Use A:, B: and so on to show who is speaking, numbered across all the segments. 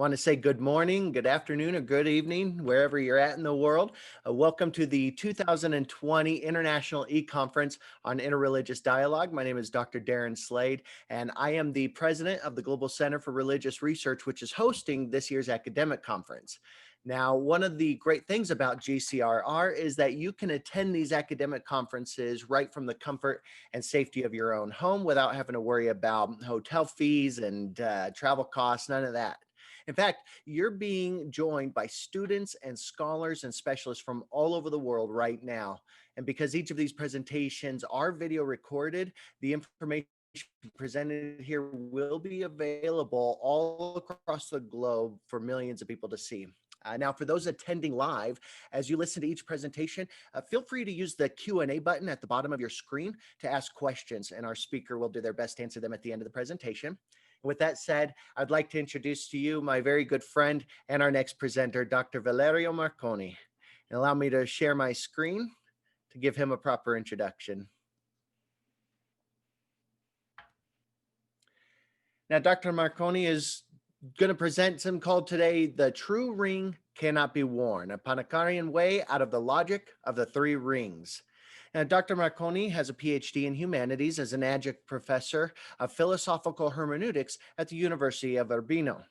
A: want to say good morning, good afternoon, or good evening, wherever you're at in the world. Welcome to the 2020 International eConference on Interreligious Dialogue. My name is Dr. Darren Slade, and I am the president of the Global Center for Religious Research, which is hosting this year's academic conference. Now, one of the great things about GCRR is that you can attend these academic conferences right from the comfort and safety of your own home without having to worry about hotel fees and travel costs, none of that. In fact, you're being joined by students and scholars and specialists from all over the world right now. And because each of these presentations are video recorded, the information presented here will be available all across the globe for millions of people to see. Now, for those attending live, as you listen to each presentation, feel free to use the Q&A button at the bottom of your screen to ask questions, and our speaker will do their best to answer them at the end of the presentation. With that said, I'd like to introduce to you my very good friend and our next presenter, Dr. Valerio Marconi. And allow me to share my screen to give him a proper introduction. Now, Dr. Marconi is going to present something called today, The True Ring Cannot Be Worn, a Panikkarian way out of the logic of the three rings. Now, Dr. Marconi has a PhD in humanities as an adjunct professor of philosophical hermeneutics at the University of Urbino.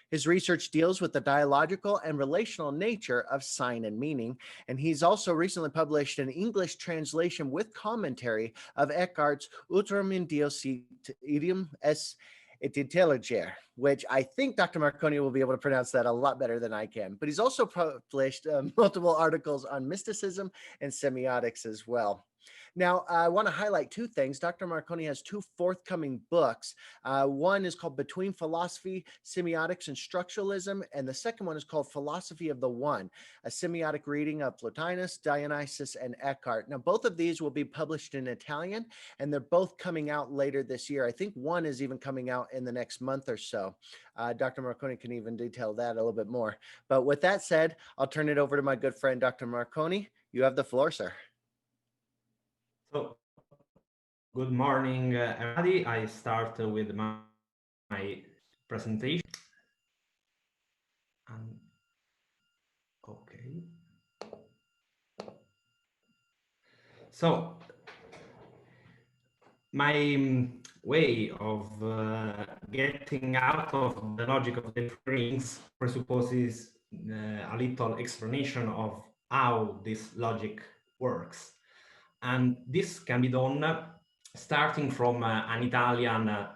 A: His research deals with the dialogical and relational nature of sign and meaning, and he's also recently published an English translation with commentary of Eckhart's Utrum in Dios idiom es et intelligere, which I think Dr. Marconi will be able to pronounce that a lot better than I can. But he's also published multiple articles on mysticism and semiotics as well. Now, I want to highlight two things. Dr. Marconi has two forthcoming books. One is called Between Philosophy, Semiotics, and Structuralism, and the second one is called Philosophy of the One, a semiotic reading of Plotinus, Dionysius, and Eckhart. Now, both of these will be published in Italian, and they're both coming out later this year. I think one is even coming out in the next month or so. Dr. Marconi can even detail that a little bit more. But with that said, I'll turn it over to my good friend, Dr. Marconi. You have the floor, sir.
B: So, good morning, everybody. I start with my presentation. Okay. So, my way of getting out of the logic of the rings presupposes a little explanation of how this logic works. And this can be done starting from an Italian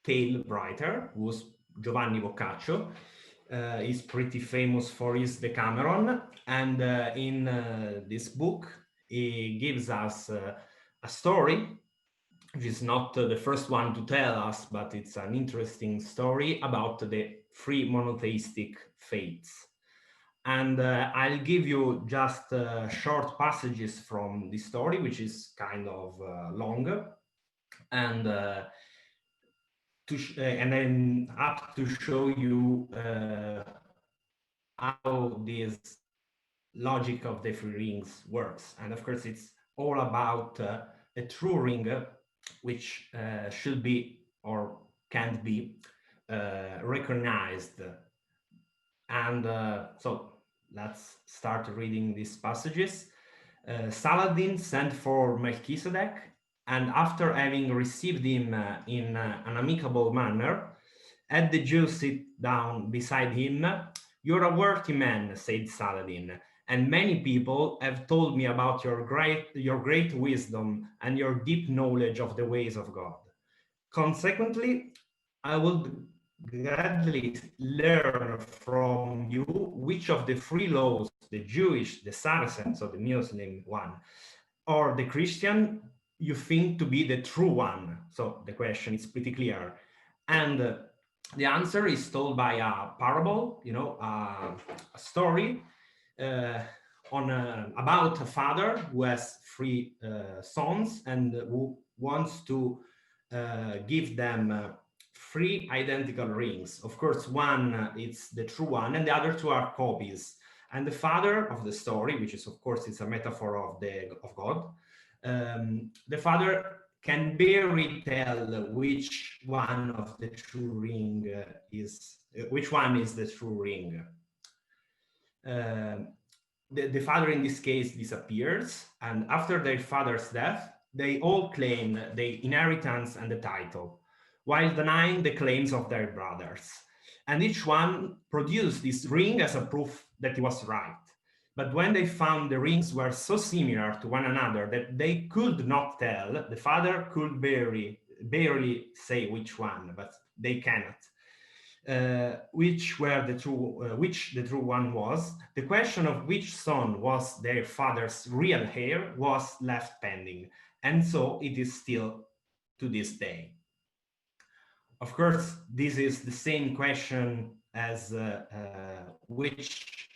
B: tale writer, who's Giovanni Boccaccio. He's pretty famous for his Decameron. And in this book, he gives us a story, which is not the first one to tell us, but it's an interesting story about the three monotheistic faiths. And I'll give you just short passages from the story, which is kind of longer, and then up to show you how this logic of the three rings works. And of course, it's all about a true ring, which should be or can't be recognized. And so let's start reading these passages. Saladin sent for Melchizedek, and after having received him in an amicable manner, had the Jew sit down beside him. "You're a worthy man," said Saladin, "and many people have told me about your great wisdom and your deep knowledge of the ways of God. Consequently, I would gladly learn from you which of the three laws, the Jewish, the Saracen, so the Muslim one, or the Christian, you think to be the true one." So the question is pretty clear. And the answer is told by a parable, a story about a father who has three sons and who wants to give them three identical rings. Of course, one is the true one, and the other two are copies. And the father of the story, which is, of course, it's a metaphor of God. The father can barely tell which one of the true ring which one is the true ring. The father in this case disappears, and after their father's death, they all claim the inheritance and the title, while denying the claims of their brothers. And each one produced this ring as a proof that he was right. But when they found the rings were so similar to one another that they could not tell, the father could barely say which one, but they cannot. Which the true one was. The question of which son was their father's real heir was left pending, and so it is still to this day. Of course, this is the same question as which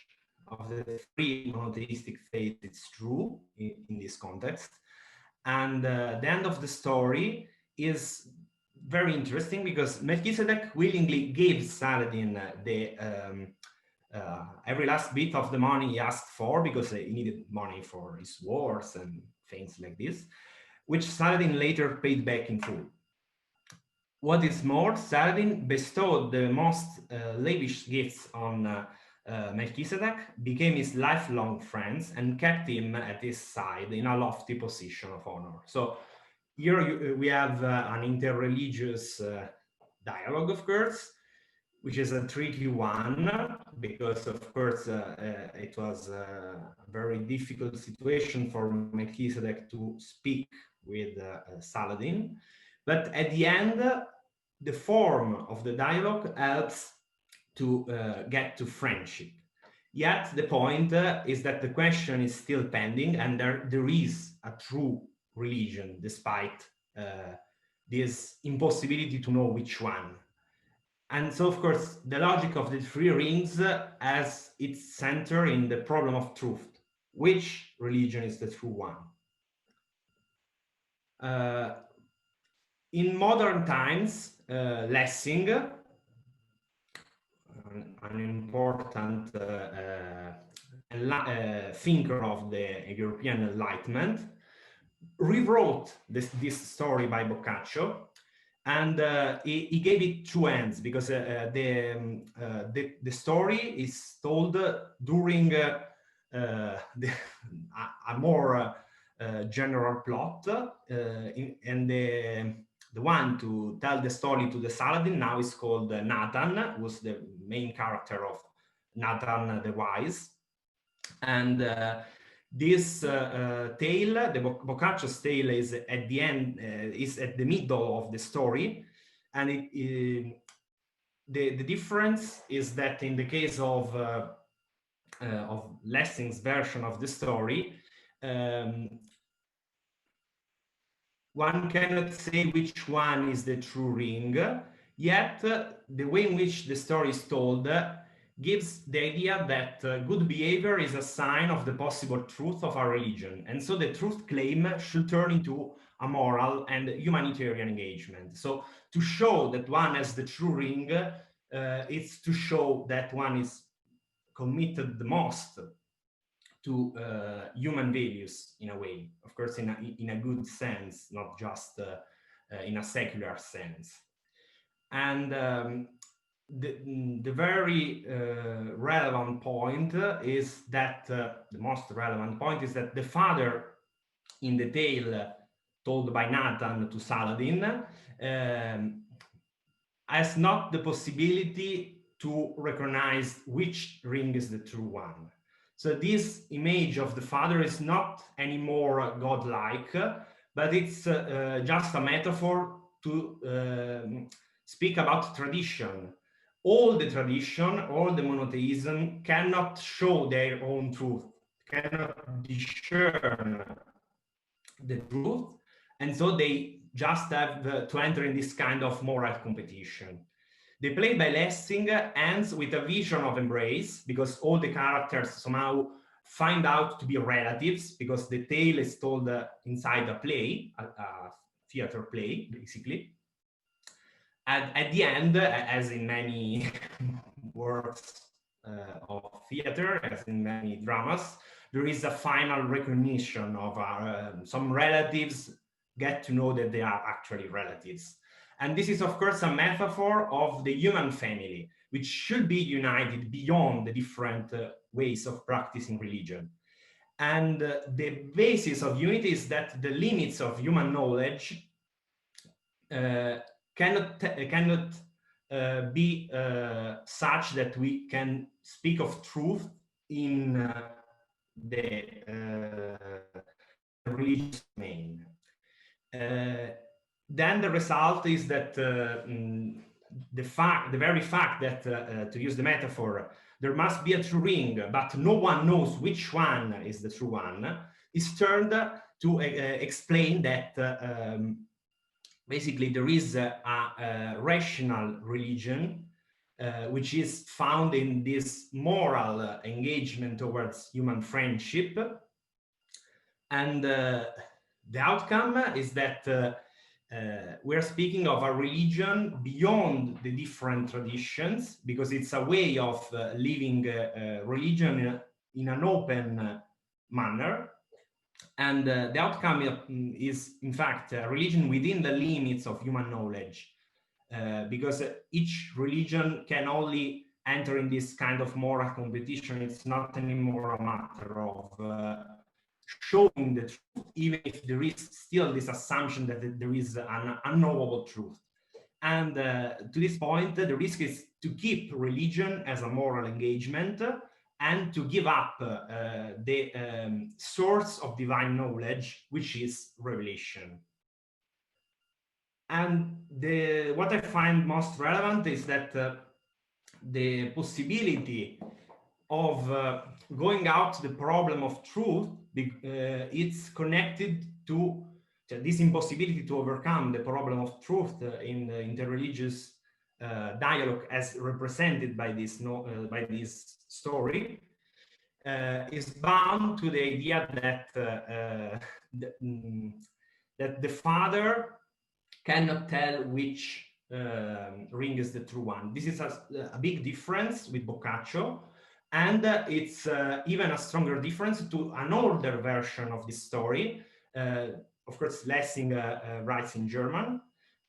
B: of the three monotheistic faiths is true in this context. And the end of the story is very interesting because Melchizedek willingly gave Saladin every last bit of the money he asked for, because he needed money for his wars and things like this, which Saladin later paid back in full. What is more, Saladin bestowed the most lavish gifts on Melchizedek, became his lifelong friends, and kept him at his side in a lofty position of honor. So here we have an interreligious dialogue, of course, which is a tricky one, because of course it was a very difficult situation for Melchizedek to speak with Saladin. But at the end, the form of the dialogue helps to get to friendship. Yet the point is that the question is still pending, and there is a true religion, despite this impossibility to know which one. And so, of course, the logic of the three rings has its center in the problem of truth. Which religion is the true one? In modern times, Lessing, an important thinker of the European Enlightenment, rewrote this story by Boccaccio, and he gave it two ends, because the story is told during a more general plot, and the one to tell the story to the Saladin now is called Nathan, who's the main character of Nathan the Wise. And this tale, the Boccaccio's tale, is at the end, is at the middle of the story, and the difference is that in the case of Lessing's version of the story, one cannot say which one is the true ring, yet the way in which the story is told gives the idea that good behavior is a sign of the possible truth of our religion. And so the truth claim should turn into a moral and humanitarian engagement. So to show that one has the true ring, it's to show that one is committed the most to human values, in a way, of course, in a good sense, not just in a secular sense. And the very relevant point is that the most relevant point is that the father in the tale told by Nathan to Saladin has not the possibility to recognize which ring is the true one. So this image of the father is not anymore godlike, but it's just a metaphor to speak about tradition. All the tradition, all the monotheism cannot show their own truth, cannot discern the truth, and so they just have to enter in this kind of moral competition. The play by Lessing ends with a vision of embrace, because all the characters somehow find out to be relatives, because the tale is told inside a play, a theater play, basically. And at the end, as in many works of theater, as in many dramas, there is a final recognition of some relatives get to know that they are actually relatives. And this is, of course, a metaphor of the human family, which should be united beyond the different ways of practicing religion. And the basis of unity is that the limits of human knowledge cannot be such that we can speak of truth in the religious domain. Then the result is that the very fact that, to use the metaphor, there must be a true ring, but no one knows which one is the true one, is turned to explain that basically there is a rational religion which is found in this moral engagement towards human friendship. And the outcome is that we're speaking of a religion beyond the different traditions, because it's a way of living religion in an open manner. And the outcome is, in fact, a religion within the limits of human knowledge, because each religion can only enter in this kind of moral competition. It's not anymore a matter of showing the truth, even if there is still this assumption that there is an unknowable truth. And to this point, the risk is to keep religion as a moral engagement and to give up the source of divine knowledge, which is revelation. And what I find most relevant is that the possibility of going out the problem of truth, it's connected to this impossibility to overcome the problem of truth in the interreligious dialogue as represented by this story, is bound to the idea that that the father cannot tell which ring is the true one. This is a big difference with Boccaccio, and it's even a stronger difference to an older version of this story. Of course, Lessing writes in German,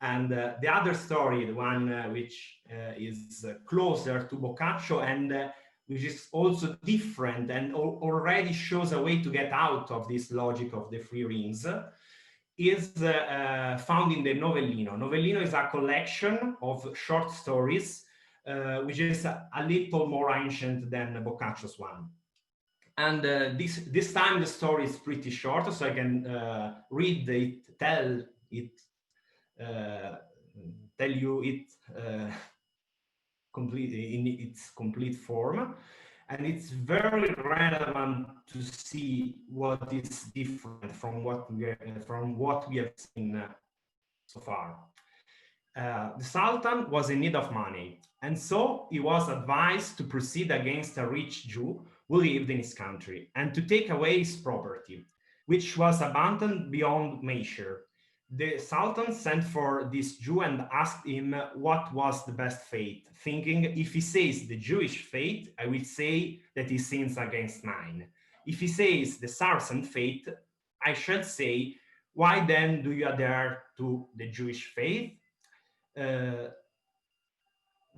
B: and the other story, the one which is closer to Boccaccio and which is also different and already shows a way to get out of this logic of the three rings, is found in the Novellino. Novellino is a collection of short stories, which is a little more ancient than Boccaccio's one. And this time the story is pretty short, so I can read it, tell you it completely in its complete form. And it's very relevant to see what is different from what we have seen so far. The Sultan was in need of money, and so he was advised to proceed against a rich Jew who lived in his country and to take away his property, which was abundant beyond measure. The Sultan sent for this Jew and asked him what was the best fate, thinking, if he says the Jewish faith, I will say that he sins against mine. If he says the Saracen faith, I shall say, why then do you adhere to the Jewish faith? The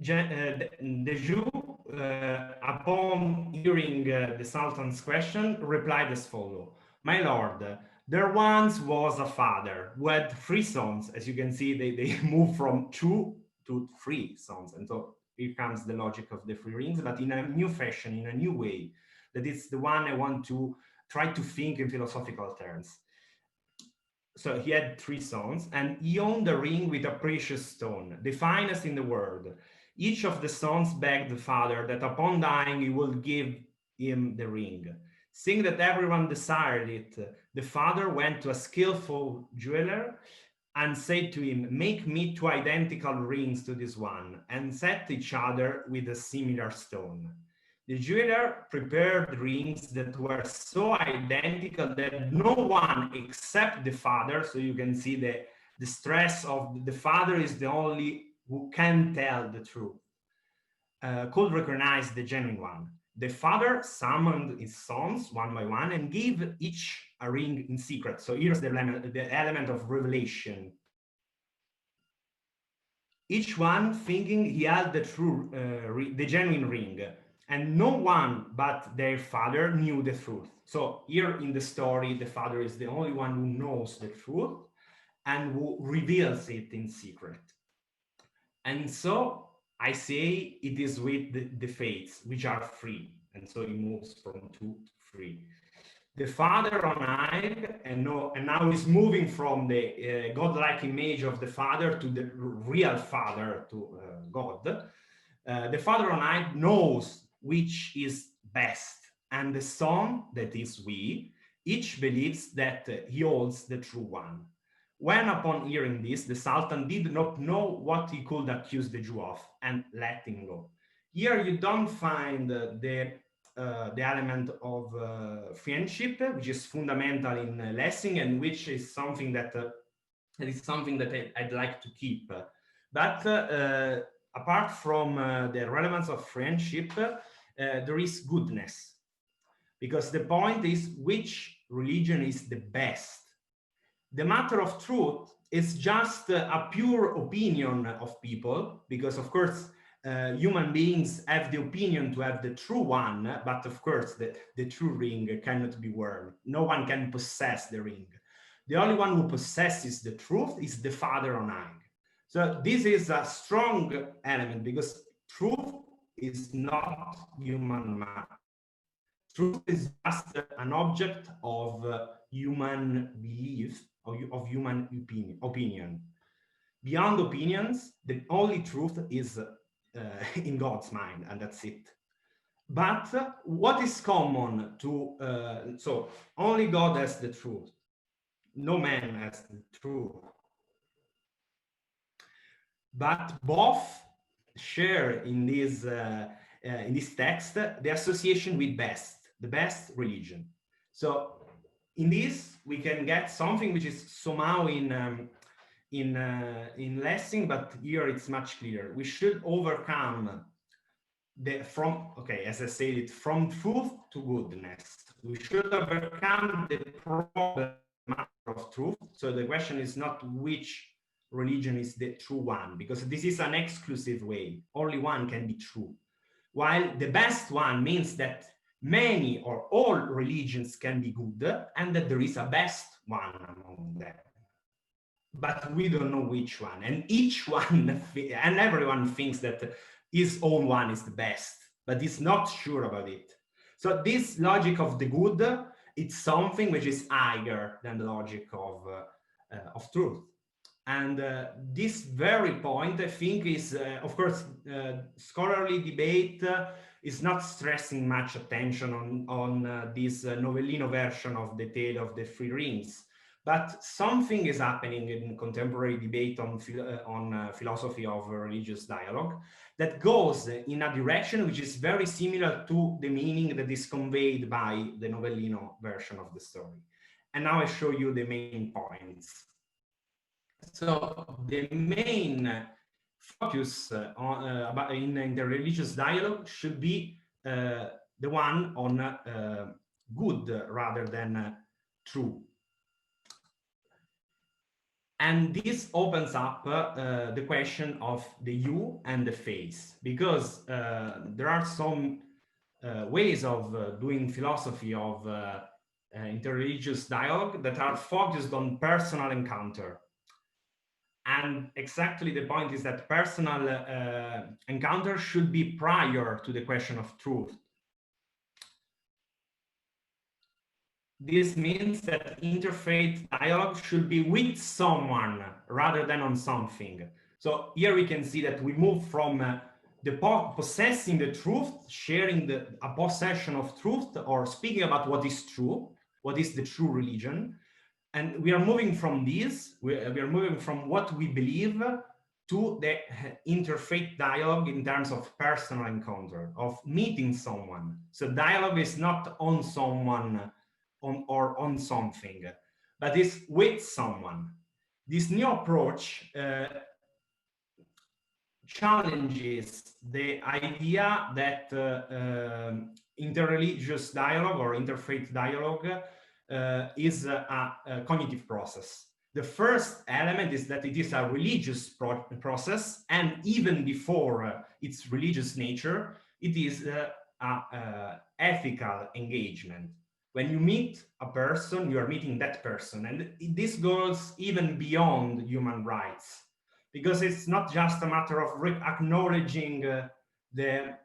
B: Jew, upon hearing the Sultan's question, replied as follows: my lord, there once was a father who had 3 sons. As you can see, they move from 2 to 3 sons. And so here comes the logic of the 3 rings, but in a new fashion, in a new way. That is the one I want to try to think in philosophical terms. So he had 3 sons, and he owned a ring with a precious stone, the finest in the world. Each of the sons begged the father that upon dying he would give him the ring. Seeing that everyone desired it, the father went to a skillful jeweler and said to him, make me 2 identical rings to this one, and set each other with a similar stone. The jeweler prepared rings that were so identical that no one except the father, so you can see the stress of the father is the only who can tell the truth, could recognize the genuine one. The father summoned his sons one by one and gave each a ring in secret. So here's the element of revelation. Each one thinking he had the true, the genuine ring, and no one but their father knew the truth. So here in the story, the father is the only one who knows the truth and who reveals it in secret. And so I say it is with the fates, which are free. And so he moves from 2 to 3. The father on high, and now he's moving from the godlike image of the father to the real father, to God. The father on high knows which is best, and the son, that is we, each believes that he holds the true one. When upon hearing this, the Sultan did not know what he could accuse the Jew of, and let him go. Here you don't find the element of friendship, which is fundamental in Lessing, and which is something that I'd like to keep. But apart from the relevance of friendship, there is goodness, because the point is which religion is the best. The matter of truth is just a pure opinion of people, because of course human beings have the opinion to have the true one, but of course the true ring cannot be worn. No one can possess the ring. The only one who possesses the truth is the Father on high. So this is a strong element, because truth is not human matter. Truth is just an object of human belief, of human opinion. Beyond opinions, the only truth is in God's mind, and that's it. But what is common to, so only God has the truth. No man has the truth. But both share in this text the association with the best religion. So in this we can get something which is somehow in Lessing, but here it's much clearer. We should overcome as I said it, from truth to goodness. We should overcome the problem of truth. So the question is not which religion is the true one, because this is an exclusive way. Only one can be true. While the best one means that many or all religions can be good, and that there is a best one among them. But we don't know which one, and each one and everyone thinks that his own one is the best, but is not sure about it. So this logic of the good, it's something which is higher than the logic of truth. And this very point, I think, is, of course, scholarly debate is not stressing much attention on this Novellino version of the Tale of the Three Rings. But something is happening in contemporary debate on philosophy of religious dialogue that goes in a direction which is very similar to the meaning that is conveyed by the Novellino version of the story. And now I show you the main points. So the main focus in the religious dialogue should be the one on good rather than true. And this opens up the question of the you and the face, because there are some ways of doing philosophy of interreligious dialogue that are focused on personal encounter. And exactly the point is that personal encounter should be prior to the question of truth. This means that interfaith dialogue should be with someone rather than on something. So here we can see that we move from possessing the truth, sharing a possession of truth, or speaking about what is true, what is the true religion. And we are moving from this, we are moving from what we believe to the interfaith dialogue in terms of personal encounter, of meeting someone. So dialogue is not on someone or on something, but is with someone. This new approach challenges the idea that interreligious dialogue or interfaith dialogue is a cognitive process. The first element is that it is a religious process, and even before its religious nature, it is a ethical engagement. When you meet a person, you are meeting that person, and this goes even beyond human rights, because it's not just a matter of acknowledging the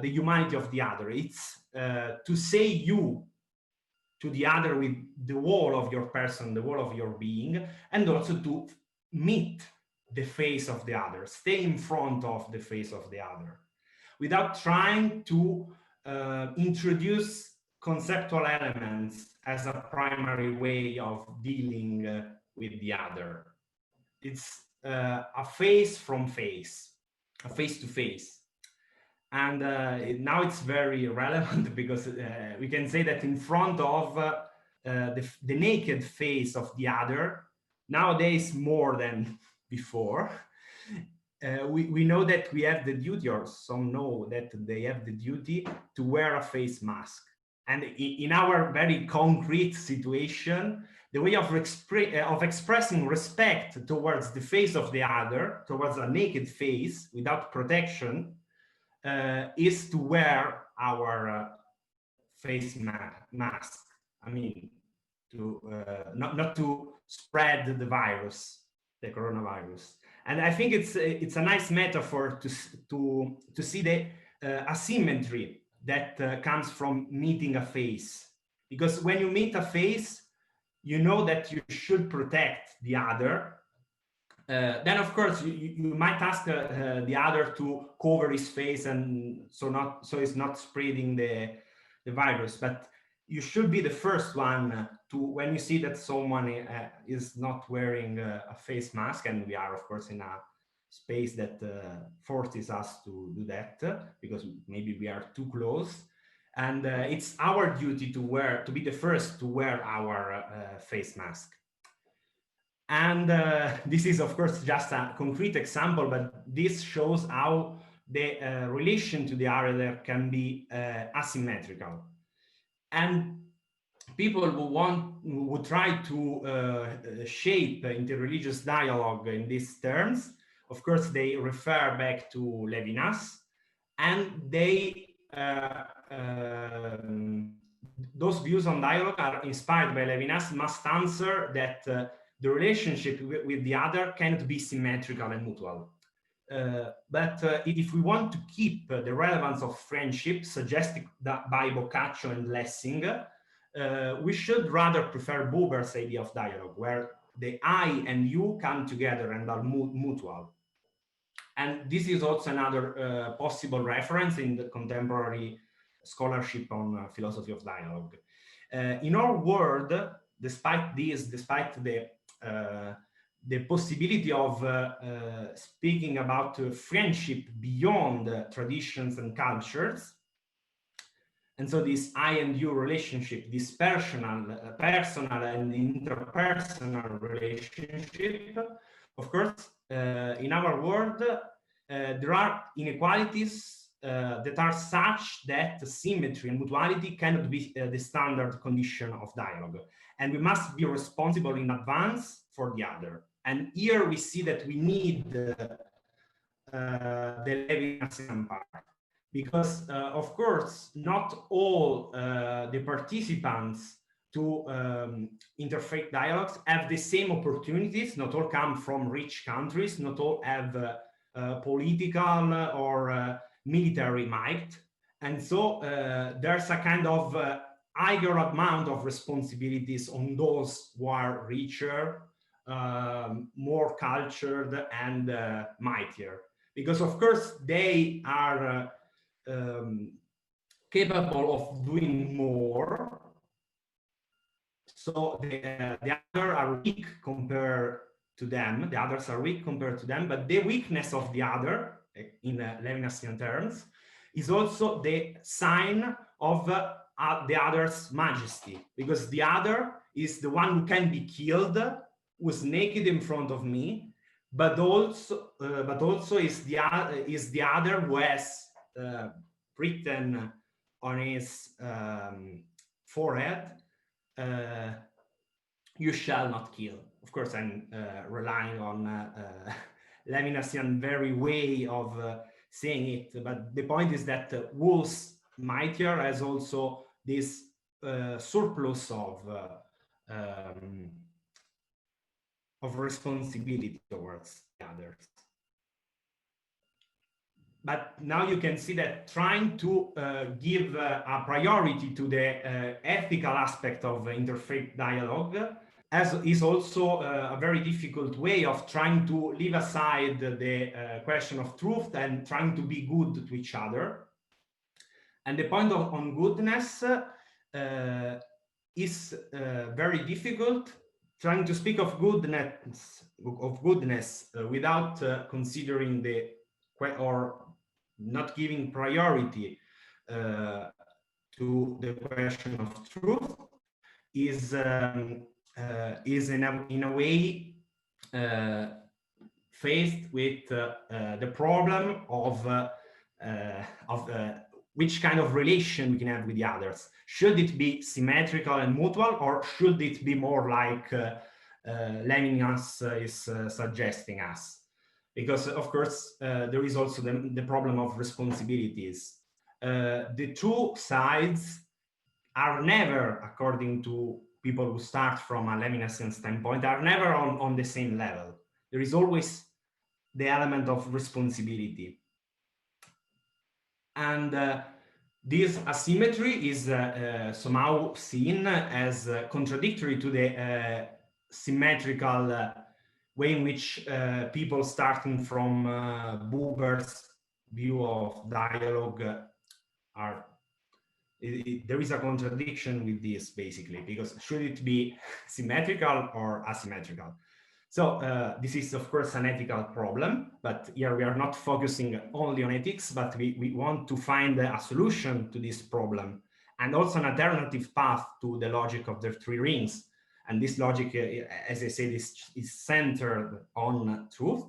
B: humanity of the other. It's to say you to the other with the whole of your person, the whole of your being, and also to meet the face of the other, stay in front of the face of the other, without trying to introduce conceptual elements as a primary way of dealing with the other. It's a face from face, a face to face. And now it's very relevant because we can say that in front of the naked face of the other, nowadays more than before, we know that we have the duty, or some know that they have the duty, to wear a face mask. And in our very concrete situation, the way of expressing respect towards the face of the other, towards a naked face without protection, is to wear our face mask. I mean, to not to spread the virus, the coronavirus. And I think it's a nice metaphor to see the asymmetry that comes from meeting a face. Because when you meet a face, you know that you should protect the other. Then, of course, you might ask the other to cover his face and so he's not spreading the virus. But you should be the first one to, when you see that someone is not wearing a face mask, and we are, of course, in a space that forces us to do that because maybe we are too close. And it's our duty to be the first to wear our face mask. And this is, of course, just a concrete example, but this shows how the relation to the other can be asymmetrical. And people who would try to shape interreligious dialogue in these terms, of course, they refer back to Levinas, and they those views on dialogue are inspired by Levinas, must answer that the relationship with the other cannot be symmetrical and mutual. But if we want to keep the relevance of friendship suggested by Boccaccio and Lessing, we should rather prefer Buber's idea of dialogue, where the I and you come together and are mutual. And this is also another possible reference in the contemporary scholarship on philosophy of dialogue. In our world, despite the possibility of speaking about friendship beyond traditions and cultures, and so this I and you relationship, this personal and interpersonal relationship, of course, in our world, there are inequalities that are such that symmetry and mutuality cannot be the standard condition of dialogue. And we must be responsible in advance for the other. And here we see that we need the Levinasian part. Because, of course, not all the participants to interfaith dialogues have the same opportunities. Not all come from rich countries. Not all have political or military might. And so there's a kind of higher amount of responsibilities on those who are richer, more cultured, and mightier. Because, of course, they are capable of doing more. So the others are weak compared to them. The others are weak compared to them, but the weakness of the other, in Levinasian terms, is also the sign of the other's majesty, because the other is the one who can be killed, who's naked in front of me, but also is the other who has written on his forehead, "You shall not kill." Of course, I'm relying on Levinasian very way of saying it, but the point is that Wolf's mightier has also this surplus of responsibility towards the others. But now you can see that trying to give a priority to the ethical aspect of interfaith dialogue is also a very difficult way of trying to leave aside the question of truth and trying to be good to each other. And the point on goodness is very difficult. Trying to speak of goodness without considering or not giving priority to the question of truth is in a way faced with the problem of which kind of relation we can have with the others. Should it be symmetrical and mutual, or should it be more like Levinas is suggesting us? Because, of course, there is also the problem of responsibilities. The two sides are never, according to people who start from a Levinasian standpoint, are never on the same level. There is always the element of responsibility. And this asymmetry is somehow seen as contradictory to the symmetrical way in which people starting from Buber's view of dialogue are. There is a contradiction with this, basically, because should it be symmetrical or asymmetrical? So this is, of course, an ethical problem, but here we are not focusing only on ethics, but we want to find a solution to this problem, and also an alternative path to the logic of the three rings. And this logic, as I said, is centered on truth.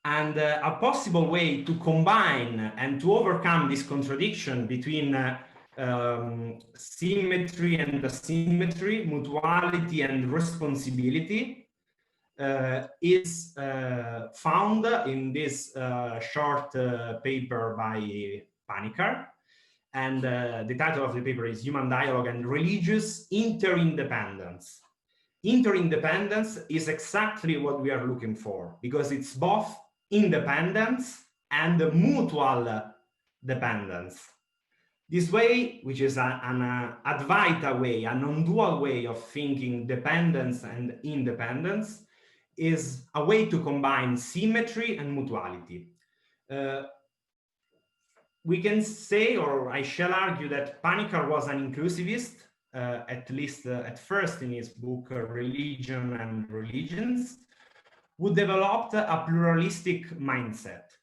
B: And a possible way to combine and to overcome this contradiction between symmetry and asymmetry, mutuality and responsibility, is found in this short paper by Panikkarian. And the title of the paper is "Human Dialogue and Religious Interdependence." Interdependence is exactly what we are looking for, because it's both independence and mutual dependence. This way, which is an Advaita way, a non-dual way of thinking dependence and independence, is a way to combine symmetry and mutuality. We can say, or I shall argue, that Panikkarian was an inclusivist, at least at first in his book Religion and Religions, who developed a pluralistic mindset.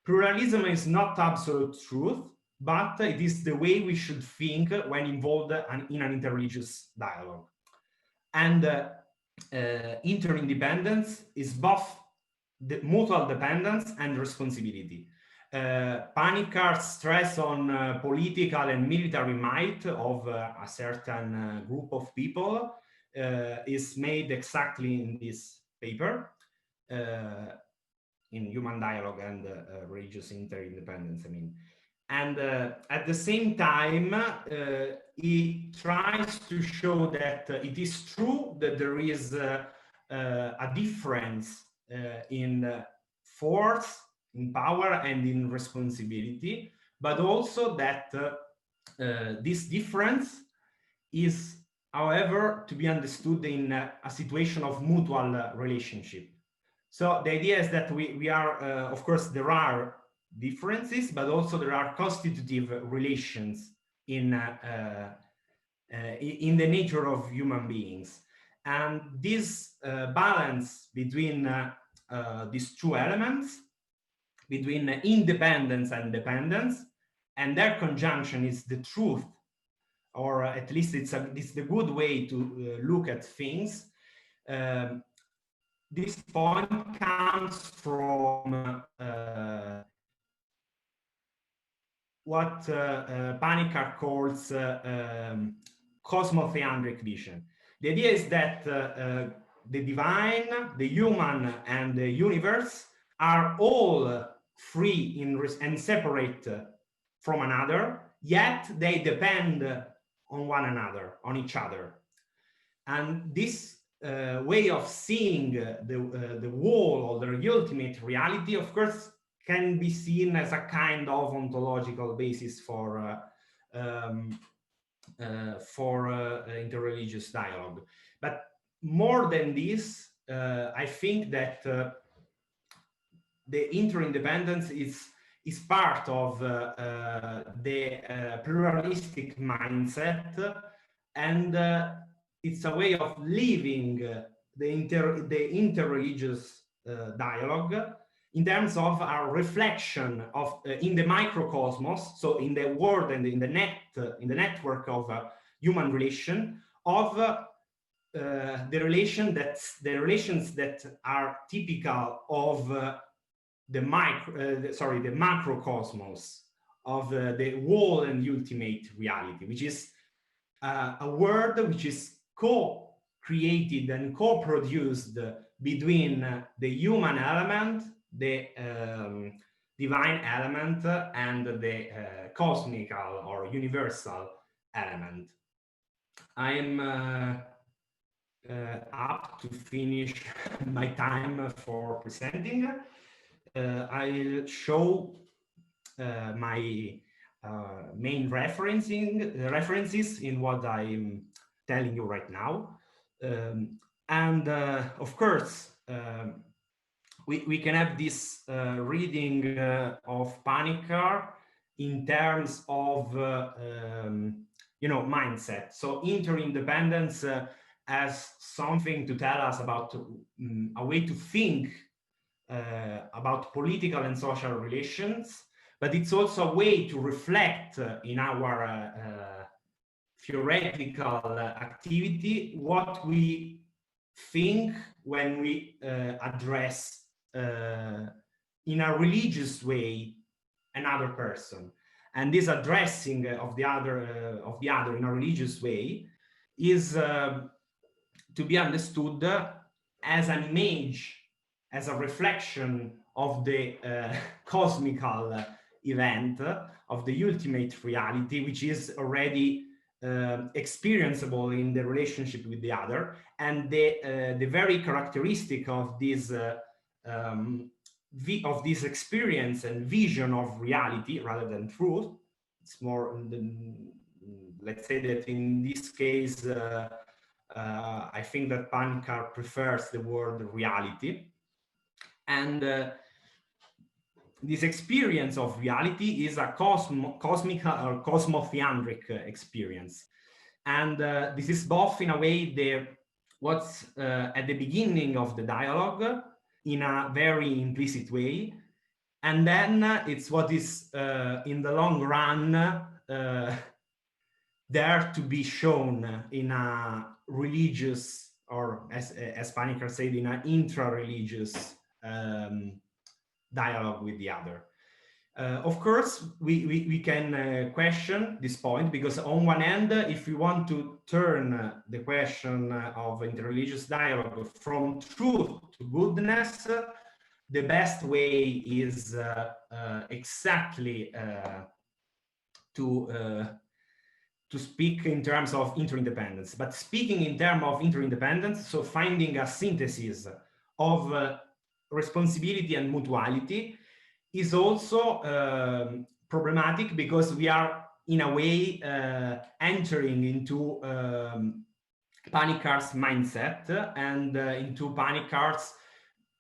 B: Pluralism is not absolute truth, but it is the way we should think when involved in an interreligious dialogue. And interdependence is both the mutual dependence and responsibility. Panikkarian's stress on political and military might of a certain group of people is made exactly in this paper, in Human Dialogue and Religious Interdependence, I mean. And at the same time, he tries to show that it is true that there is a difference in force, in power, and in responsibility, but also that this difference is, however, to be understood in a situation of mutual relationship. So the idea is that we are, of course, there are differences, but also there are constitutive relations in the nature of human beings. And this balance between these two elements, between independence and dependence, and their conjunction is the truth, or at least it's the good way to look at things. this point comes from what Panikkar calls cosmotheandric vision. The idea is that the divine, the human, and the universe are all free and separate from another, yet they depend on one another, on each other. And this way of seeing the whole or the ultimate reality, of course, can be seen as a kind of ontological basis for interreligious dialogue. But more than this, I think that the interdependence is part of the pluralistic mindset, and it's a way of living the interreligious dialogue in terms of our reflection of in the microcosmos, so in the world and in the network of human relation, of the relations that are typical of the macrocosmos of the whole and ultimate reality, which is a world which is co-created and co-produced between the human element, the divine element, and the cosmical or universal element. I'm up to finish my time for presenting. I'll show my main references in what I'm telling you right now. And of course, we can have this reading of Panikkar in terms of mindset. So interdependence as something to tell us about a way to think about political and social relations, but it's also a way to reflect in our theoretical activity what we think when we address in a religious way another person. And this addressing of the other in a religious way is to be understood as an image, as a reflection of the cosmical event, of the ultimate reality, which is already experienceable in the relationship with the other. And the very characteristic of this experience and vision of reality rather than truth, it's more, let's say that in this case, I think that Panikkar prefers the word reality. And this experience of reality is a cosmic or cosmotheandric experience. And this is both, in a way, what's at the beginning of the dialogue in a very implicit way. And then it's what is in the long run there to be shown in a religious, or as Panikkar said, in an intra-religious dialogue with the other. Of course, we can question this point, because on one end, if we want to turn the question of interreligious dialogue from truth to goodness, the best way is exactly to speak in terms of interdependence. But speaking in terms of interdependence, so finding a synthesis of responsibility and mutuality, is also problematic, because we are in a way entering into Panikkar's mindset and into Panikkar's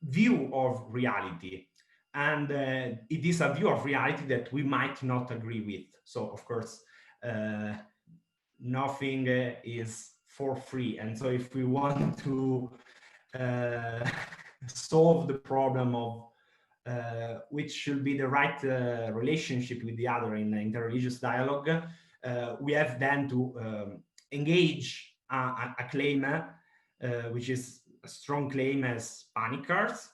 B: view of reality. And it is a view of reality that we might not agree with. So of course, nothing is for free. And so if we want to solve the problem of which should be the right relationship with the other in interreligious dialogue, we have then to engage a claim which is a strong claim as panic cards,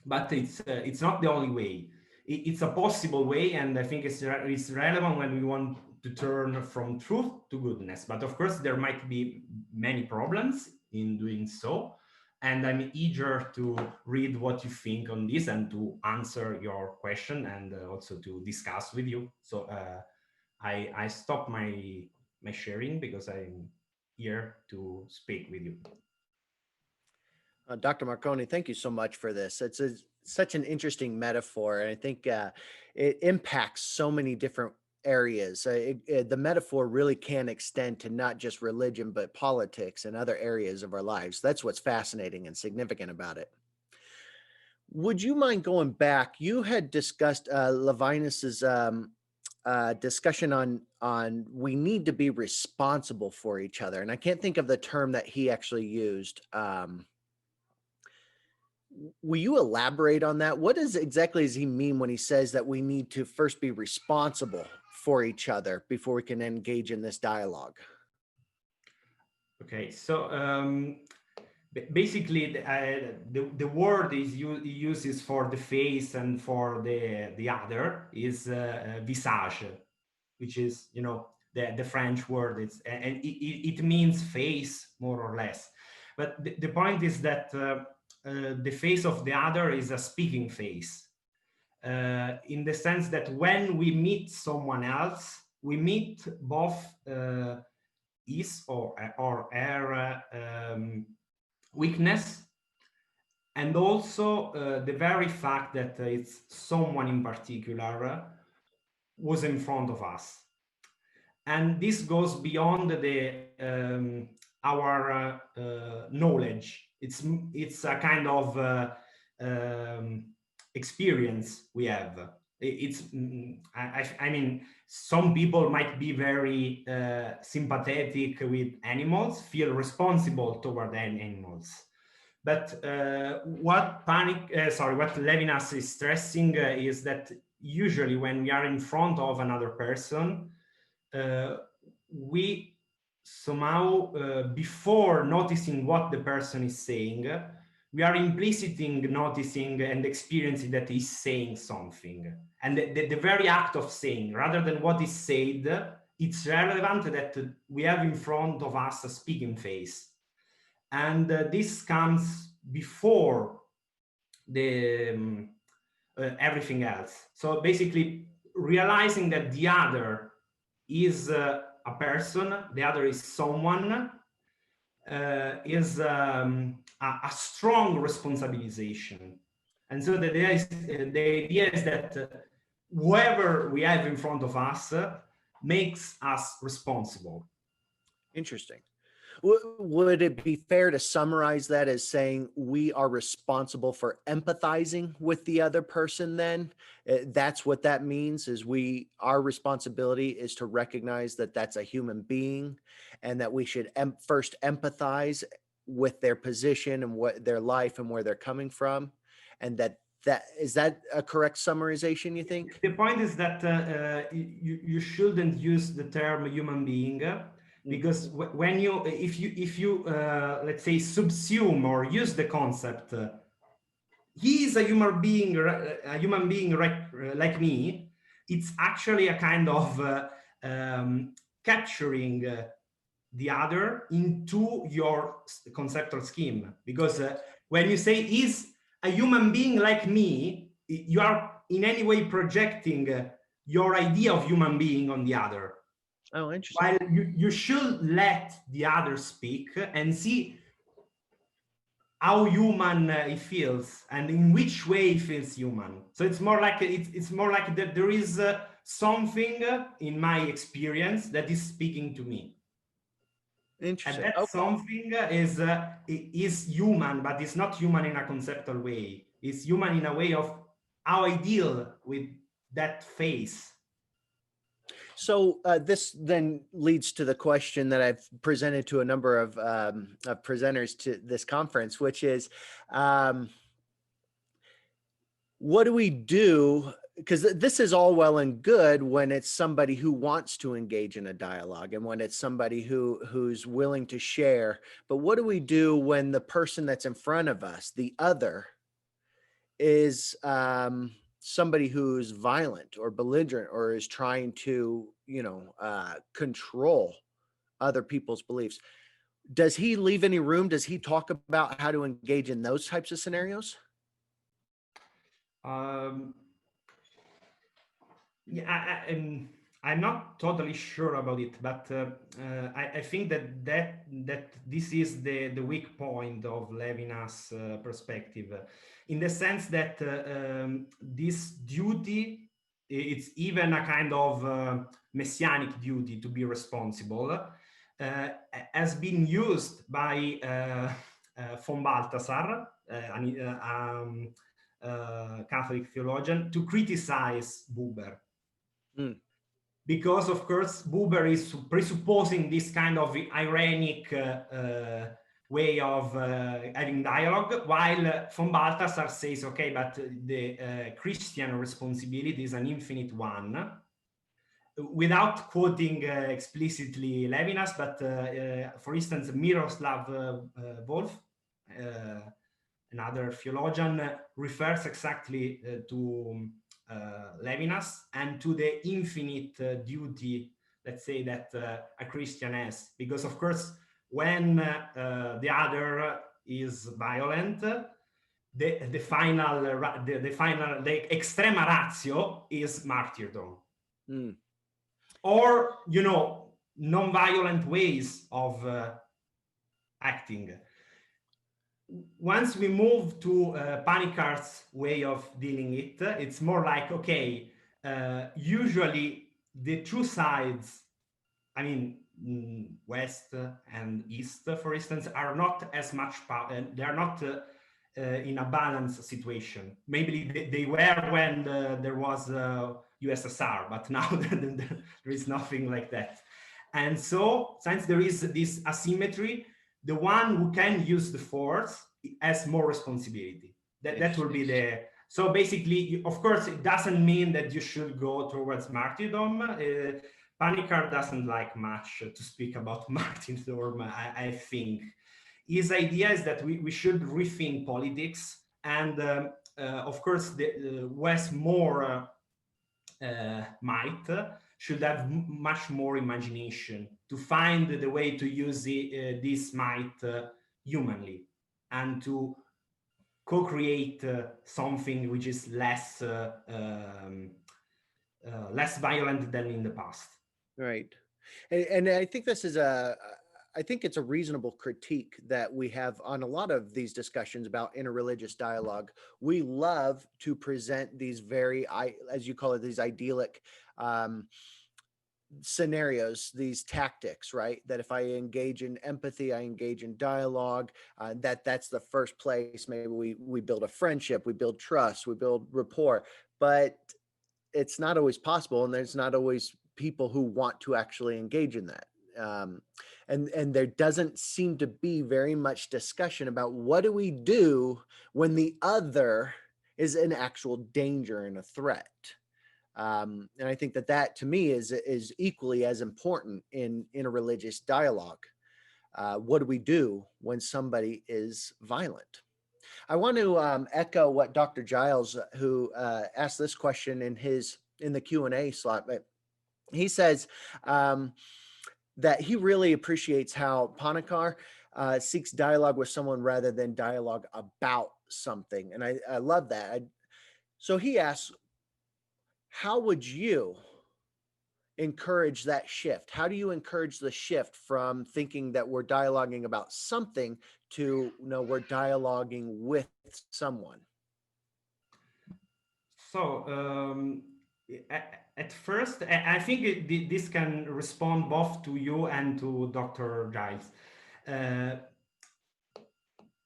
B: but it's not the only way. It's a possible way, and I think it's relevant when we want to turn from truth to goodness. But of course, there might be many problems in doing so, and I'm eager to read what you think on this and to answer your question, and also to discuss with you. So I stop my sharing because I'm here to speak with you.
A: Dr. Marconi, thank you so much for this. It's such an interesting metaphor, and I think it impacts so many different areas. The metaphor really can extend to not just religion, but politics and other areas of our lives. That's what's fascinating and significant about it. Would you mind going back? You had discussed Levinas's discussion on we need to be responsible for each other, and I can't think of the term that he actually used. Will you elaborate on that? What exactly does he mean when he says that we need to first be responsible for each other before we can engage in this dialogue?
B: Okay, so basically the word he uses for the face and for the other is visage, which is, you know, the French word. And it means face, more or less. But the point is that the face of the other is a speaking face, in the sense that when we meet someone else, we meet both his or her weakness, and also the very fact that it's someone in particular was in front of us. And this goes beyond our knowledge. It's a kind of experience we have. I mean, some people might be very sympathetic with animals, feel responsible toward animals. But what Levinas is stressing is that usually when we are in front of another person, we somehow, before noticing what the person is saying, we are implicitly noticing and experiencing that he's saying something. And the very act of saying, rather than what is said, it's relevant that we have in front of us a speaking face. And this comes before the everything else. So basically, realizing that the other is a person, the other is someone, is a strong responsibilization. And so the idea is that whoever we have in front of us makes us responsible.
A: Interesting. Would it be fair to summarize that as saying we are responsible for empathizing with the other person then? That's what that means, is our responsibility is to recognize that that's a human being and that we should first empathize with their position and what their life and where they're coming from. And that is that a correct summarization, you think?
B: The point is that you shouldn't use the term human being, because when if you let's say subsume or use the concept, he is a human being like me, it's actually a kind of capturing the other into your conceptual scheme. Because when you say he's a human being like me, you are in any way projecting your idea of human being on the other.
A: Oh, interesting.
B: While you should let the other speak and see how human he feels and in which way he feels human. So it's more like that there is something in my experience that is speaking to me.
A: Interesting.
B: And that something is human, but it's not human in a conceptual way. It's human in a way of how I deal with that face.
A: So this then leads to the question that I've presented to a number of presenters to this conference, which is, what do we do because this is all well and good when it's somebody who wants to engage in a dialogue and when it's somebody who's willing to share. But what do we do when the person that's in front of us, the other, is somebody who's violent or belligerent or is trying to, control other people's beliefs? Does he leave any room? Does he talk about how to engage in those types of scenarios?
B: Um, Yeah, I'm not totally sure about it, but I think that this is the weak point of Levinas' perspective, in the sense that this duty, it's even a kind of messianic duty to be responsible, has been used by von Balthasar, Catholic theologian, to criticize Buber.
A: Mm.
B: Because, of course, Buber is presupposing this kind of ironic way of having dialogue, while von Balthasar says, okay, but the Christian responsibility is an infinite one, without quoting explicitly Levinas, but for instance, Miroslav Volf, another theologian, refers exactly to Levinas and to the infinite duty, let's say, that a Christian has. Because, of course, when the other is violent, the extrema ratio is martyrdom.
A: Mm.
B: Or, non-violent ways of acting. Once we move to Panikarian's way of dealing it, it's more like, okay, usually the two sides, I mean, West and East, for instance, are not as much power, they are not in a balanced situation. Maybe they were when there was USSR, but now there is nothing like that. And so, since there is this asymmetry, the one who can use the force has more responsibility. That will be the... So basically, of course, it doesn't mean that you should go towards martyrdom. Panikkar doesn't like much to speak about martyrdom, I think. His idea is that we should rethink politics, and of course, who has more might should have much more imagination to find the way to use this might humanly, and to co-create something which is less less violent than in the past.
A: Right. And I think this is I think it's a reasonable critique that we have on a lot of these discussions about interreligious dialogue. We love to present these very, as you call it, these idyllic scenarios, these tactics, right? That if I engage in empathy, I engage in dialogue, that's the first place. Maybe we build a friendship, we build trust, we build rapport, but it's not always possible. And there's not always people who want to actually engage in that. And there doesn't seem to be very much discussion about what do we do when the other is an actual danger and a threat. And I think that to me is equally as important in interreligious dialogue. What do we do when somebody is violent? I want to echo what Dr. Giles, who asked this question in the Q&A slot, but he says that he really appreciates how Panikkar seeks dialogue with someone rather than dialogue about something. And I love that. So he asks, how would you encourage that shift? How do you encourage the shift from thinking that we're dialoguing about something to, we're dialoguing with someone?
B: So at first, I think this can respond both to you and to Dr. Giles.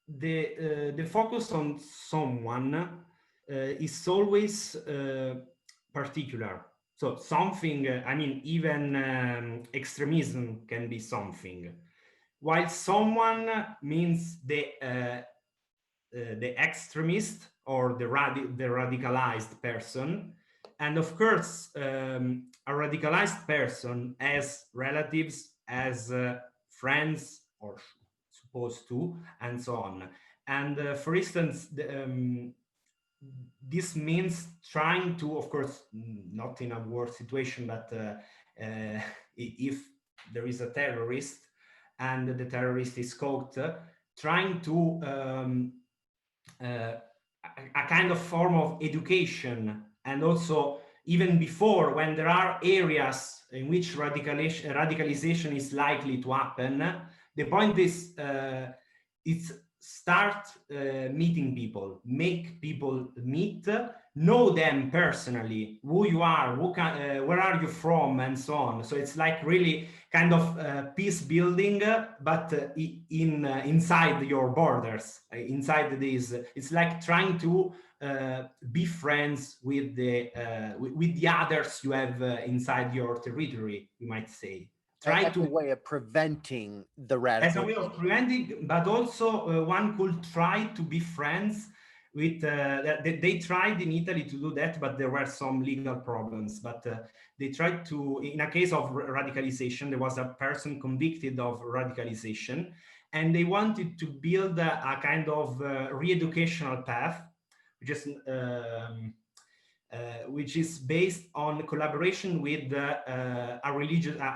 B: The focus on someone is always particular. So something, I mean, even extremism can be something. While someone means the extremist or the radicalized person, and of course, a radicalized person has relatives, as friends, or supposed to, and so on. And for instance, this means trying to, of course, not in a war situation, but if there is a terrorist and the terrorist is caught, trying to a kind of form of education, and also even before, when there are areas in which radicalization is likely to happen, the point is it's start meeting people, make people meet, know them personally, who you are, where are you from, and so on. So it's like really kind of peace building, but inside your borders, inside these. It's like trying to be friends with the others you have inside your territory, you might say. Try
A: as
B: to
A: a way of preventing the
B: as a way of
A: radical.
B: preventing, but also one could try to be friends with. They tried in Italy to do that, but there were some legal problems. But they tried to, in a case of radicalization, there was a person convicted of radicalization, and they wanted to build a kind of re-educational path, which is which is based on collaboration with a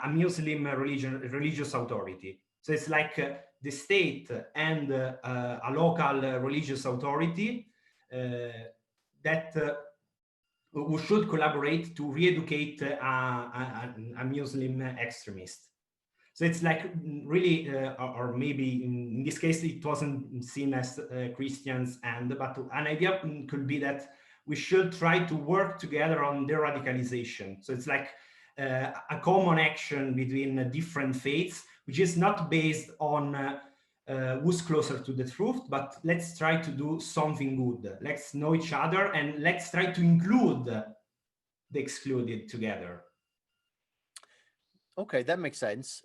B: Muslim religious authority. So it's like the state and a local religious authority that who should collaborate to re-educate a Muslim extremist. So it's like really, or maybe in this case, it wasn't seen as Christians, but an idea could be that we should try to work together on de-radicalization. So it's like a common action between different faiths, which is not based on who's closer to the truth, but let's try to do something good. Let's know each other, and let's try to include the excluded together.
A: Okay, that makes sense.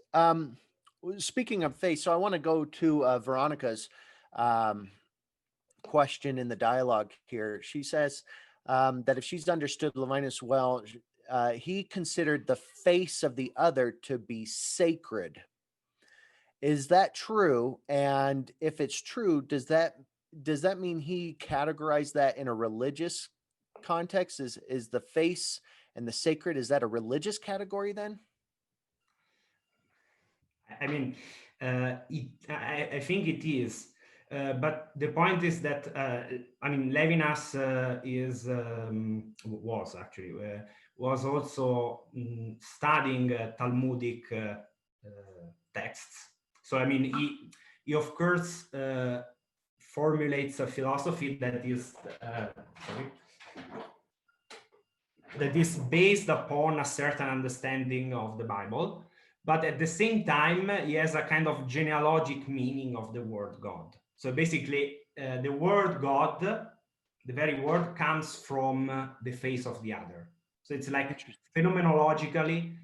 A: Speaking of faith, so I want to go to Veronica's question in the dialogue here. She says that if she's understood Levinus well, he considered the face of the other to be sacred. Is that true? And if it's true, does that mean he categorized that in a religious context? Is the face and the sacred, is that a religious category then?
B: I mean, I think it is. But the point is that I mean, Levinas was also studying Talmudic texts. So I mean, he of course formulates a philosophy that is based upon a certain understanding of the Bible. But at the same time, he has a kind of genealogic meaning of the word God. So basically, the word God, the very word, comes from the face of the other. So it's like phenomenologically,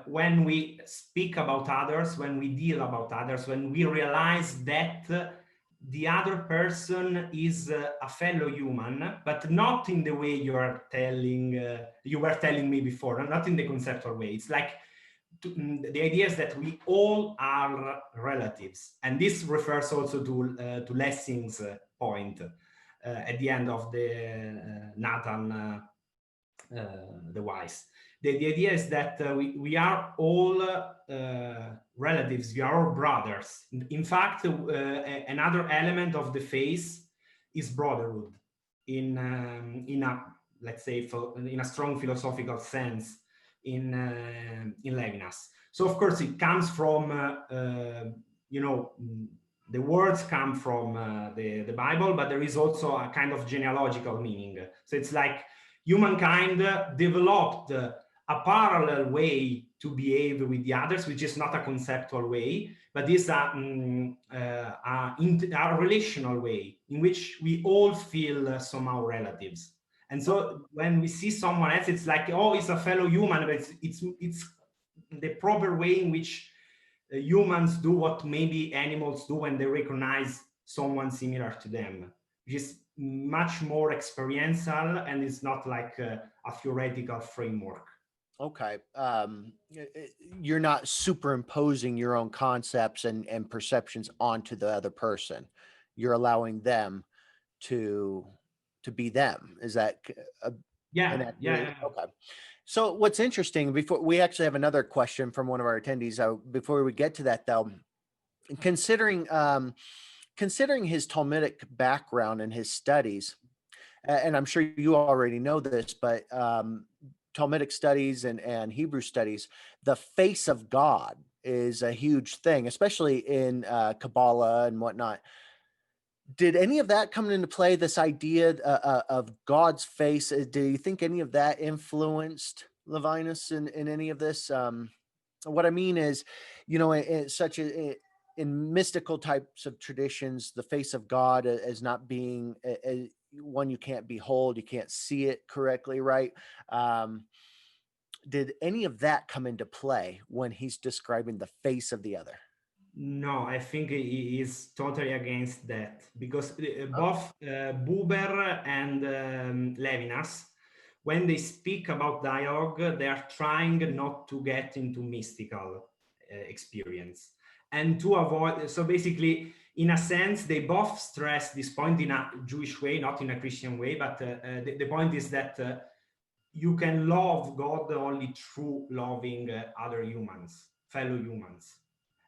B: when we speak about others, when we deal about others, when we realize that the other person is a fellow human, but not in the way you were telling me before, not in the conceptual way. It's like the idea is that we all are relatives, and this refers also to Lessing's point at the end of the Nathan the Wise. The idea is that we are all relatives, we are all brothers. In fact, another element of the faith is brotherhood in a, let's say, in a strong philosophical sense in Levinas. So of course it comes from the words come from the Bible, but there is also a kind of genealogical meaning. So it's like humankind developed a parallel way to behave with the others, which is not a conceptual way, but is a relational way in which we all feel somehow relatives. And so when we see someone else, it's like, oh, it's a fellow human, but it's the proper way in which humans do what maybe animals do when they recognize someone similar to them, which is much more experiential, and it's not like a theoretical framework.
A: Okay. You're not superimposing your own concepts and perceptions onto the other person. You're allowing them to be them. Is that an
B: Yeah, yeah,
A: accurate?
B: yeah.
A: Okay. So what's interesting, before we actually have another question from one of our attendees. Before we get to that, though, considering considering his Talmudic background and his studies, and I'm sure you already know this, but Talmudic studies and Hebrew studies, the face of God is a huge thing, especially in Kabbalah and whatnot. Did any of that come into play? This idea of God's face? Do you think any of that influenced Levinus in any of this? What I mean is, in mystical types of traditions, the face of God as not being one you can't behold, you can't see it correctly, right? Did any of that come into play when he's describing the face of the other?
B: No, I think he is totally against that, because
A: Oh,
B: both Buber and Levinas, when they speak about dialogue, they are trying not to get into mystical experience and to avoid. So basically, in a sense, they both stress this point in a Jewish way, not in a Christian way. But the point is that you can love God only through loving other humans, fellow humans.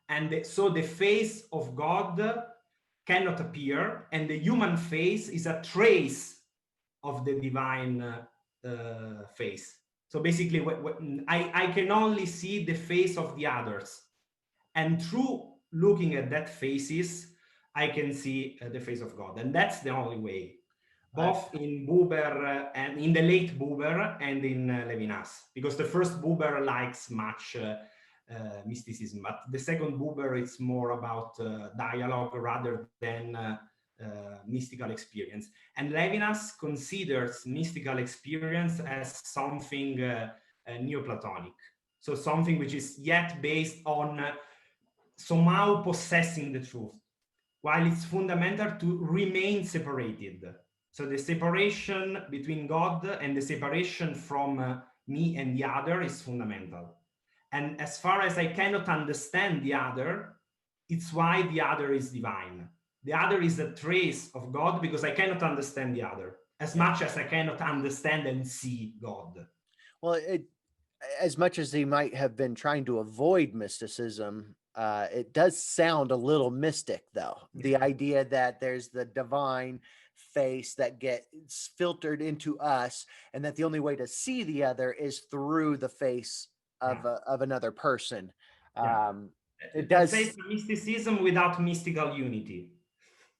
B: And so the face of God cannot appear, and the human face is a trace of the divine face. So basically, I can only see the face of the others, and through looking at that faces, I can see the face of God, and that's the only way.
A: I,
B: Both in Buber and in the late Buber and in Levinas, because the first Buber likes much mysticism, but the second Buber it's more about dialogue rather than mystical experience. And Levinas considers mystical experience as something Neoplatonic, so something which is yet based on somehow possessing the truth, while it's fundamental to remain separated. So the separation between God and the separation from me and the other is fundamental. And as far as I cannot understand the other, it's why the other is divine. The other is a trace of God, because I cannot understand the other as
A: yeah.
B: much as I cannot understand and see God.
A: Well, as much as he might have been trying to avoid mysticism, it does sound a little mystic, though. The idea that there's the divine face that gets filtered into us, and that the only way to see the other is through the face
B: Yeah,
A: of another person.
B: yeah.
A: It
B: Let's say
A: does.
B: it's a mysticism without mystical unity.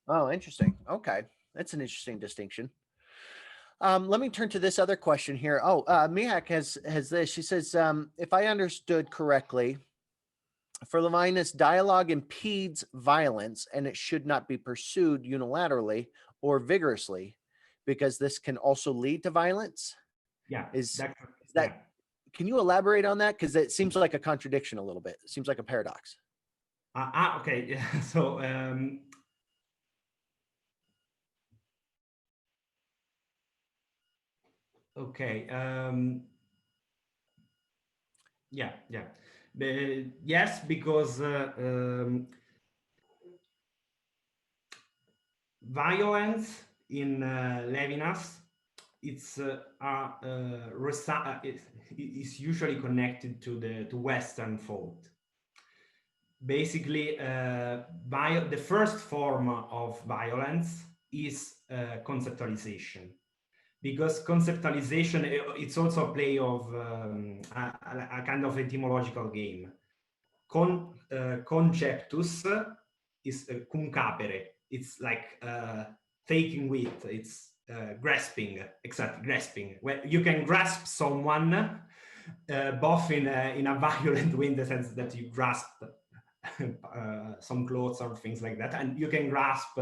A: Oh, interesting. Okay, that's an interesting distinction. Let me turn to this other question here. Oh, Mihak has this. She says, if I understood correctly, for Levinus, dialogue impedes violence, and it should not be pursued unilaterally or vigorously, because this can also lead to violence.
B: Yeah,
A: Is
B: that,
A: is
B: yeah.
A: that? Can you elaborate on that? Because it seems like a contradiction a little bit. It seems like a paradox.
B: Okay. So okay. Yeah, yeah. Yes, because violence in Levinas, it's is usually connected to the Western thought. Basically, the first form of violence is conceptualization, because conceptualization, it's also a play of a kind of etymological game. Conceptus is cum capere. It's like taking with, it's grasping, exactly, grasping. When you can grasp someone, both in a violent way, in the sense that you grasp some clothes or things like that, and you can grasp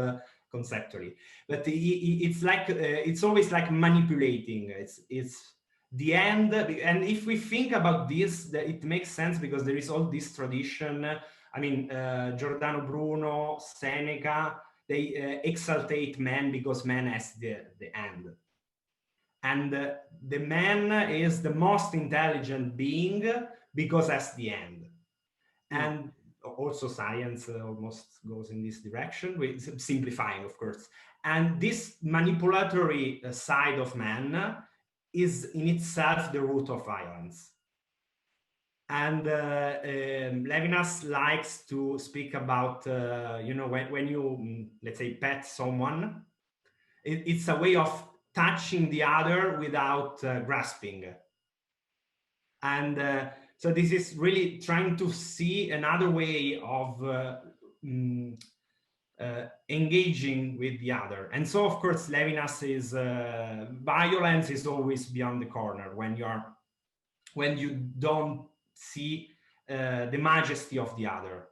B: conceptually. But it's like it's always like manipulating. It's the end. And if we think about this, it makes sense, because there is all this tradition. I mean, Giordano Bruno, Seneca, they exaltate man because man has the end. And the man is the most intelligent being because that's the end. And also science almost goes in this direction, with simplifying, of course. And this manipulatory side of man is in itself the root of violence. And Levinas likes to speak about, when you, let's say, pet someone, it's a way of touching the other without grasping. And so this is really trying to see another way of engaging with the other. And so, of course, Levinas is violence is always beyond the corner when you don't see the majesty of the other.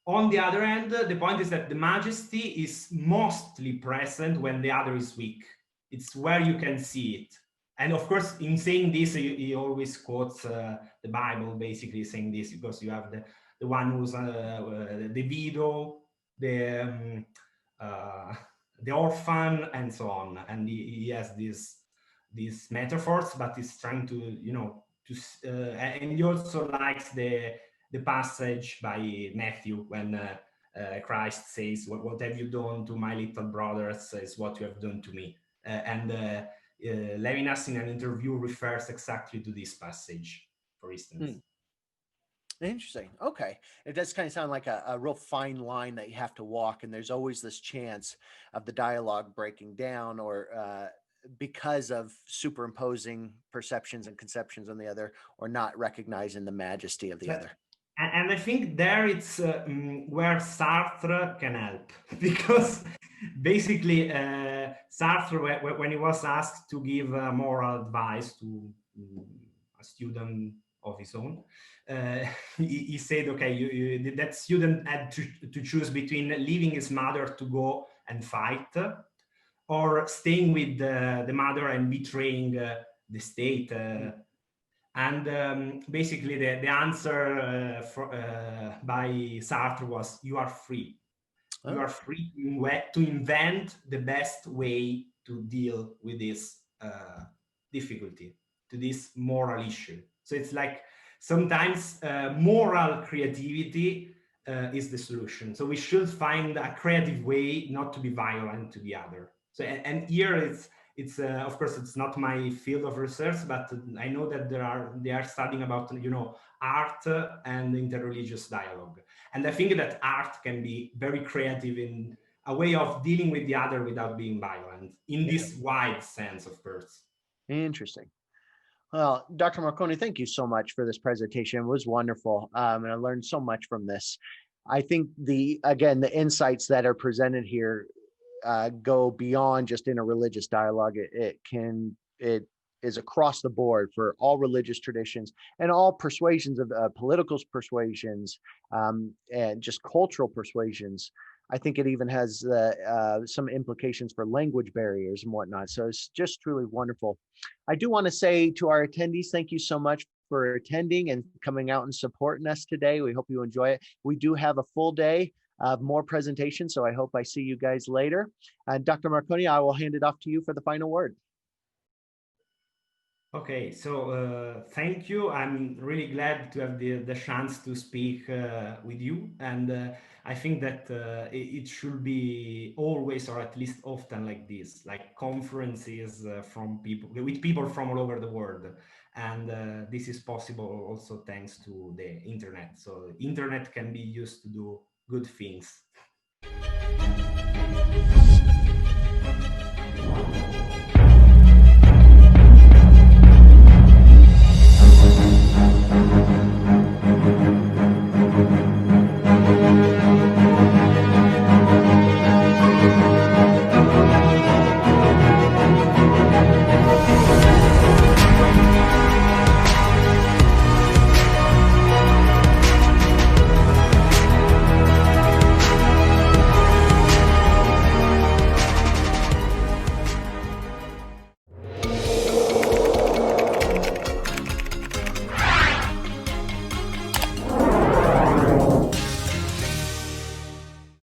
B: On the other hand, the point is that the majesty is mostly present when the other is weak. It's where you can see it. And of course, in saying this, he always quotes the Bible, basically saying this, because you have the one who's the widow, the orphan, and so on. And he has these metaphors, but he's trying to, and he also likes the passage by Matthew when Christ says, what have you done to my little brothers is what you have done to me. And Levinas in an interview refers exactly to this passage, for instance.
A: Interesting. Okay. It does kind of sound like a real fine line that you have to walk, and there's always this chance of the dialogue breaking down, or because of superimposing perceptions and conceptions on the other, or not recognizing the majesty of the other.
B: And I think there it's where Sartre can help, because basically Sartre, when he was asked to give moral advice to a student of his own, he said, okay, that student had to choose between leaving his mother to go and fight, or staying with the mother and betraying the state. And basically the answer by Sartre was, you are free. Oh. You are free to invent the best way to deal with this difficulty, to this moral issue. So it's like sometimes moral creativity is the solution. So we should find a creative way not to be violent to the other. So and here it's of course it's not my field of research, but I know that they are studying about art and interreligious dialogue, and I think that art can be very creative in a way of dealing with the other without being violent in this wide sense, of course.
A: Interesting. Well, Dr. Marconi, thank you so much for this presentation. It was wonderful, and I learned so much from this. I think the insights that are presented here go beyond just interreligious dialogue. It is across the board for all religious traditions and all persuasions of political persuasions, and just cultural persuasions. I think it even has some implications for language barriers and whatnot. So it's just truly wonderful. I do want to say to our attendees, thank you so much for attending and coming out and supporting us today. We hope you enjoy it. We do have a full day of more presentations, so I hope I see you guys later. Dr. Marconi, I will hand it off to you for the final word.
B: Okay, so thank you. I'm really glad to have the chance to speak with you, and I think that it should be always, or at least often, like this, like conferences with people from all over the world. And this is possible also thanks to the internet. So internet can be used to do good things.